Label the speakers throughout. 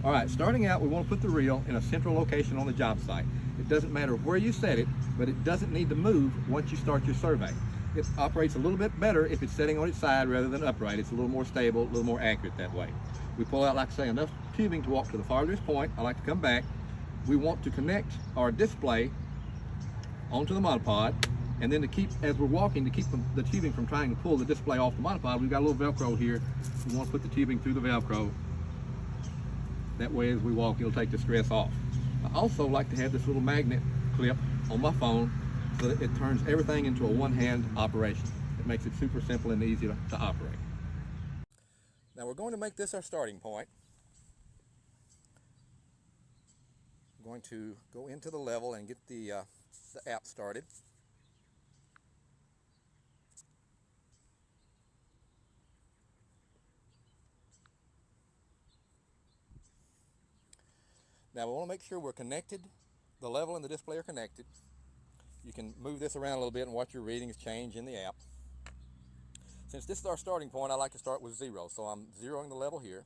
Speaker 1: All right, starting out, we want to put the reel in a central location on the job site. It doesn't matter where you set it, but it doesn't need to move once you start your survey. It operates a little bit better if it's setting on its side rather than upright. It's a little more stable, a little more accurate that way. We pull out, like I say, enough tubing to walk to the farthest point. I like to come back. We want to connect our display onto the monopod, and then to keep, as we're walking, to keep the tubing from trying to pull the display off the monopod, we've got a little Velcro here. We want to put the tubing through the Velcro. That way, as we walk, it'll take the stress off. I also like to have this little magnet clip on my phone so that it turns everything into a one-hand operation. It makes it super simple and easy to operate. Now we're going to make this our starting point. I'm going to go into the level and get the app started. Now we want to make sure we're connected, the level and the display are connected. You can move this around a little bit and watch your readings change in the app. Since this is our starting point, I like to start with 0. So I'm zeroing the level here.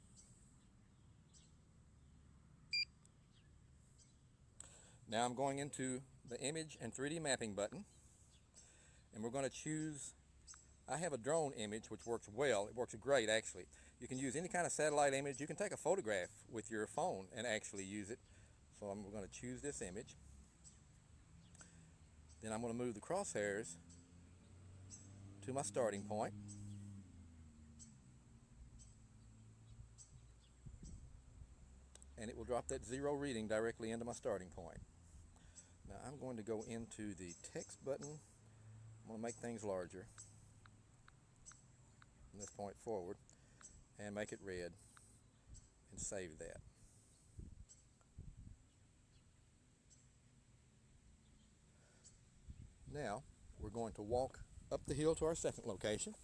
Speaker 1: Now I'm going into the image and 3D mapping button, and we're going to choose, I have a drone image which works well. It works great actually. You can use any kind of satellite image. You can take a photograph with your phone and actually use it. So we're going to choose this image. Then I'm going to move the crosshairs to my starting point. And it will drop that 0 reading directly into my starting point. Now I'm going to go into the text button. I'm going to make things larger from this point forward and make it red and save that. Now we're going to walk up the hill to our second location.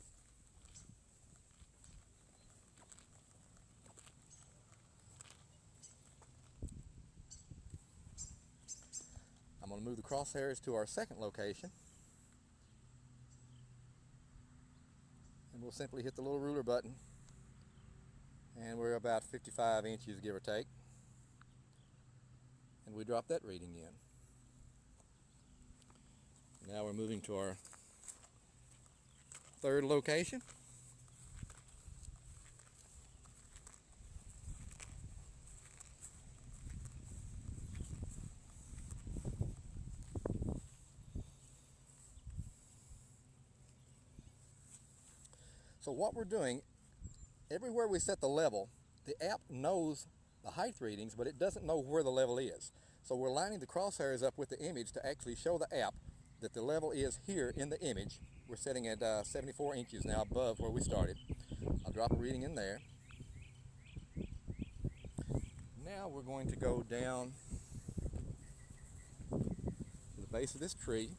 Speaker 1: I'm going to move the crosshairs to our second location. And we'll simply hit the little ruler button. And we're about 55 inches, give or take. And we drop that reading in. Now we're moving to our third location. So what we're doing, everywhere we set the level, the app knows the height readings, but it doesn't know where the level is. So we're lining the crosshairs up with the image to actually show the app that the level is here in the image. We're setting at 74 inches now above where we started. I'll drop a reading in there. Now we're going to go down to the base of this tree.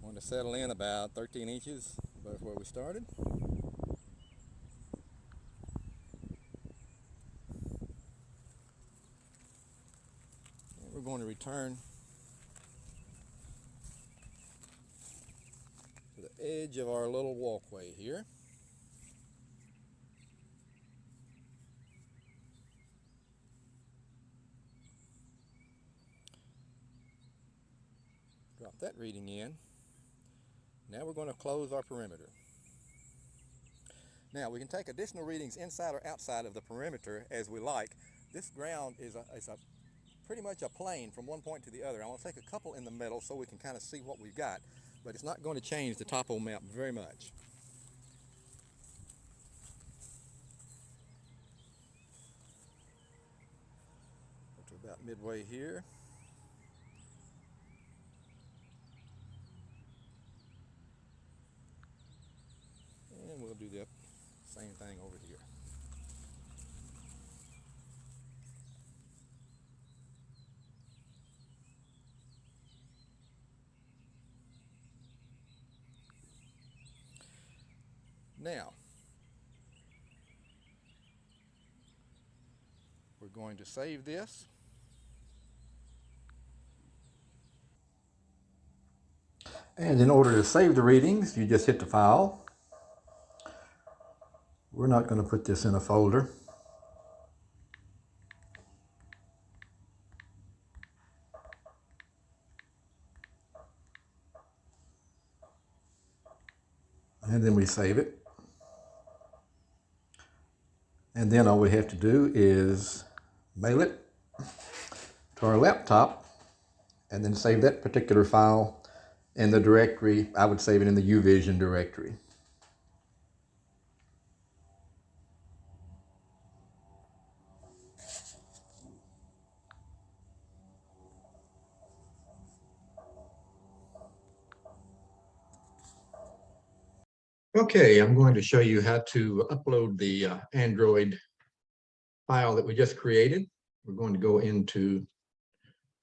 Speaker 1: Going to settle in about 13 inches above where we started. And we're going to return to the edge of our little walkway here. Drop that reading in. Now we're going to close our perimeter. Now we can take additional readings inside or outside of the perimeter as we like. This ground is pretty much a plane from one point to the other. I want to take a couple in the middle so we can kind of see what we've got, but it's not going to change the topo map very much. Go to about midway here. And we'll do the same thing over here. Now, we're going to save this. And in order to save the readings, you just hit the file. We're not going to put this in a folder. And then we save it. And then all we have to do is mail it to our laptop and then save that particular file in the directory. I would save it in the UVision directory. Okay, I'm going to show you how to upload the Android file that we just created. We're going to go into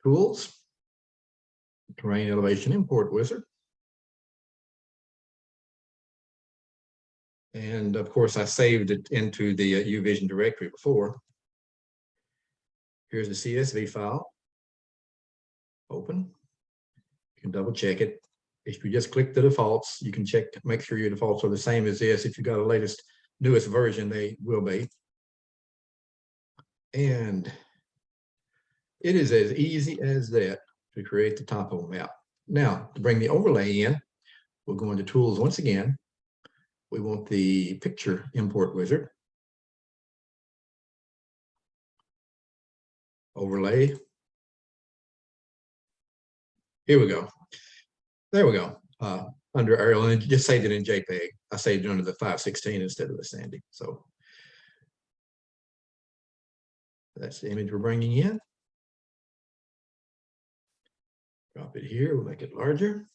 Speaker 1: Tools, Terrain Elevation Import Wizard. And of course, I saved it into the UVision directory before. Here's the CSV file. Open. You can double check it. If you just click the defaults, you can check, make sure your defaults are the same as this. If you've got a latest, newest version, they will be. And it is as easy as that to create the topo map. Now, to bring the overlay in, we'll go into Tools once again. We want the Picture Import Wizard. Overlay. Here we go. There we go. Under Arial, and just saved it in JPEG. I saved it under the 516 instead of the Sandy. So that's the image we're bringing in. Drop it here. We'll make it larger.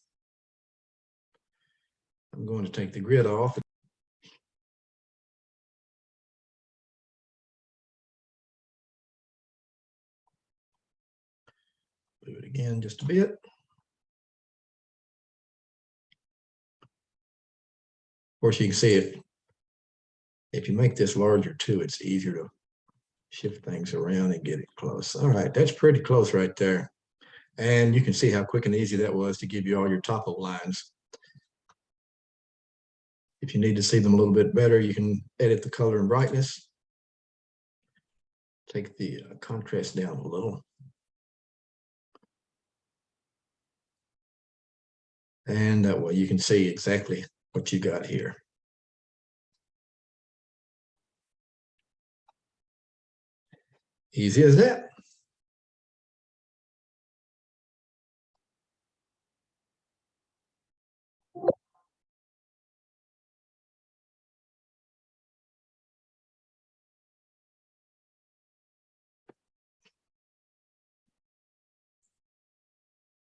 Speaker 1: I'm going to take the grid off. Do it again just a bit. Of course, you can see it. If you make this larger too, it's easier to shift things around and get it close. All right, that's pretty close right there. And you can see how quick and easy that was to give you all your topo lines. If you need to see them a little bit better, you can edit the color and brightness. Take the contrast down a little. And that way you can see exactly what you got here. Easy as that.